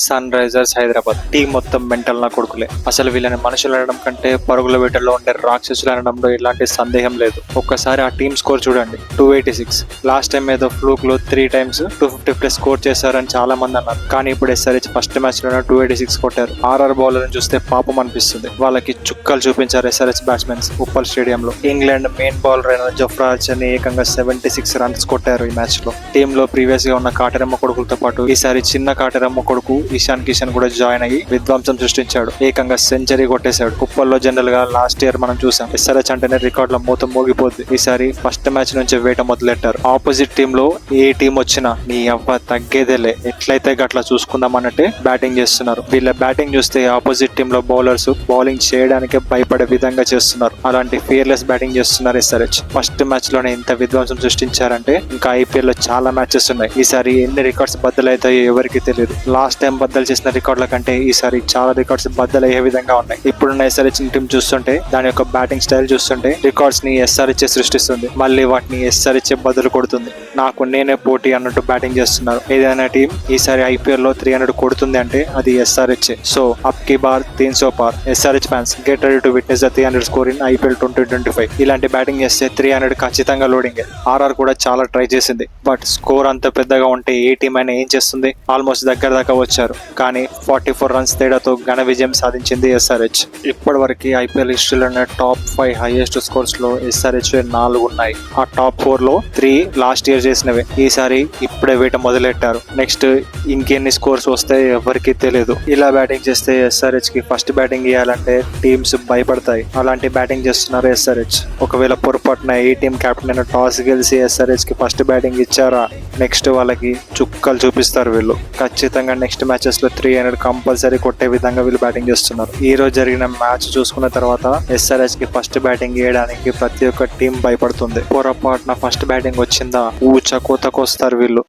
Sun Risers Hyderabad team మొత్తం mental నా కొడుకులే. అసలు వీళ్ళని మనుషులు అనడం కంటే పరుగుల వేటలో ఉండే రాక్షసులు అనడంలో ఎలాంటి సందేహం లేదు. ఒక్కసారి ఆ టీం స్కోర్ చూడండి, 286. లాస్ట్ టైం ఏదో ఫ్లూక్ లో 3 times 250+ స్కోర్ చేశారని చాలా మంది అన్నారు. కానీ ఇప్పుడు ఎస్ఆర్హెచ్ ఫస్ట్ మ్యాచ్ లోనే 286 కొట్టారు. ఆర్ఆర్ బౌలర్ చూస్తే పాపం అనిపిస్తుంది. వాళ్ళకి చుక్కలు చూపించారు ఎస్ఆర్హెచ్ బ్యాట్స్మెన్స్ ఉప్పల్ స్టేడియంలో. ఇంగ్లాండ్ మెయిన్ బౌలర్ అయిన జఫ్రాజ్ అని ఏకంగా 76 runs కొట్టారు ఈ మ్యాచ్ లో. టీమ్ లో ప్రీవియస్ గా ఉన్న కాటరమ్మ కొడుకులతో పాటు ఈసారి చిన్న కాటరమ్మ కొడుకు ఇషాన్ కిషన్ కూడా జాయిన్ అయ్యి విధ్వంసం సృష్టించాడు. ఏకంగా సెంచరీ కొట్టేశాడు. కుప్పల్లో జనరల్ గా లాస్ట్ ఇయర్ మనం చూసాం. ఎస్ఆర్హెచ్ అంటేనే రికార్డుల మూతం మోగిపోద్ది. ఈసారి ఫస్ట్ మ్యాచ్ నుంచి వేట మొదలెట్టారు. ఆపోజిట్ టీమ్ లో ఏ టీం వచ్చినా నీ అవ్వ తగ్గేదేలే, ఎట్లయితే గట్లా చూసుకుందాం అన్నట్టే బ్యాటింగ్ చేస్తున్నారు. వీళ్ళ బ్యాటింగ్ చూస్తే ఆపోజిట్ టీమ్ లో బౌలర్స్ బౌలింగ్ చేయడానికే భయపడే విధంగా చేస్తున్నారు. అలాంటి ఫియర్లెస్ బ్యాటింగ్ చేస్తున్నారు ఎస్ఆర్హెచ్. ఫస్ట్ మ్యాచ్ లోనే ఇంత విధ్వంసం సృష్టించారంటే ఇంకా ఐపీఎల్ లో చాలా మ్యాచెస్ ఉన్నాయి. ఈసారి ఎన్ని రికార్డ్స్ బద్దలవుతాయో ఎవరికి తెలియదు. లాస్ట్ టైం బద్దలు చేసిన రికార్డుల కంటే ఈసారి చాలా రికార్డ్స్ బద్దలయ్యే విధంగా ఉన్నాయి. ఇప్పుడున్న ఎస్ఆర్హెచ్ టీం చూస్తుంటే, దాని యొక్క బ్యాటింగ్ స్టైల్ చూస్తుంటే రికార్డ్స్ ని ఎస్ఆర్హెచ్ సృష్టిస్తుంది. మళ్ళీ వాటిని ఎస్ఆర్హెచ్ బదులు కొడుతుంది. నాకు నేనే పోటీ అన్నట్టు బ్యాటింగ్ చేస్తున్నారు. ఏదైనా టీం ఈసారి ఐపీఎల్ లో 300 కొడుతుంది అంటే అది ఎస్ఆర్హెచ్. సో అప్ కి బార్ 300 పార్. SRH fans get ready to witness the 300 score in IPL 2025. ఇలాంటి బ్యాటింగ్ చేస్తే 300 ఖచ్చితంగా లోడింగ్. ఆర్ఆర్ కూడా చాలా ట్రై చేసింది. బట్ స్కోర్ అంత పెద్దగా ఉంటే ఏ టీం అయినా ఏం చేస్తుంది? ఆల్మోస్ట్ దగ్గర దాకా వచ్చారు. కానీ 44 runs తేడాతో ఘన విజయం సాధించింది ఎస్ఆర్హెచ్. ఇప్పటి వరకు ఐపీఎల్ హిస్టరీలోనే టాప్ 5 హైయెస్ట్ స్కోర్స్ లో ఎస్ఆర్హెచ్ 4 ఉన్నాయి. ఆ టాప్ 4 లో 3 లాస్ట్ ఇయర్ చేసినవే. ఈసారి ఇప్పుడే వేట మొదలెట్టారు. నెక్స్ట్ ఇంకెన్ని స్కోర్స్ వస్తాయి ఎవరికి తెలియదు. ఇలా బ్యాటింగ్ చేస్తే ఎస్ఆర్హెచ్ కి ఫస్ట్ బ్యాటింగ్ ఇవ్వాలంటే టీమ్స్ భయపడతాయి. అలాంటి బ్యాటింగ్ చేస్తున్నారు ఎస్ఆర్హెచ్. ఒకవేళ పొరపాటున ఏ టీం కెప్టెన్ అయినా టాస్ గెలిచి ఎస్ఆర్హెచ్ కి ఫస్ట్ బ్యాటింగ్ ఇచ్చారా, నెక్స్ట్ వాళ్ళకి చుక్కలు చూపిస్తారు వీళ్ళు. ఖచ్చితంగా నెక్స్ట్ మ్యాచెస్ లో 300 కంపల్సరీ కొట్టే విధంగా వీళ్ళు బ్యాటింగ్ చేస్తున్నారు. ఈ రోజు జరిగిన మ్యాచ్ చూసుకున్న తర్వాత ఎస్ఆర్హెచ్ కి ఫస్ట్ బ్యాటింగ్ వేయడానికి ప్రతి ఒక్క టీం భయపడుతుంది. పొరపాటున ఫస్ట్ బ్యాటింగ్ వచ్చిందా ఊచ కోతకొస్తారు వీళ్ళు.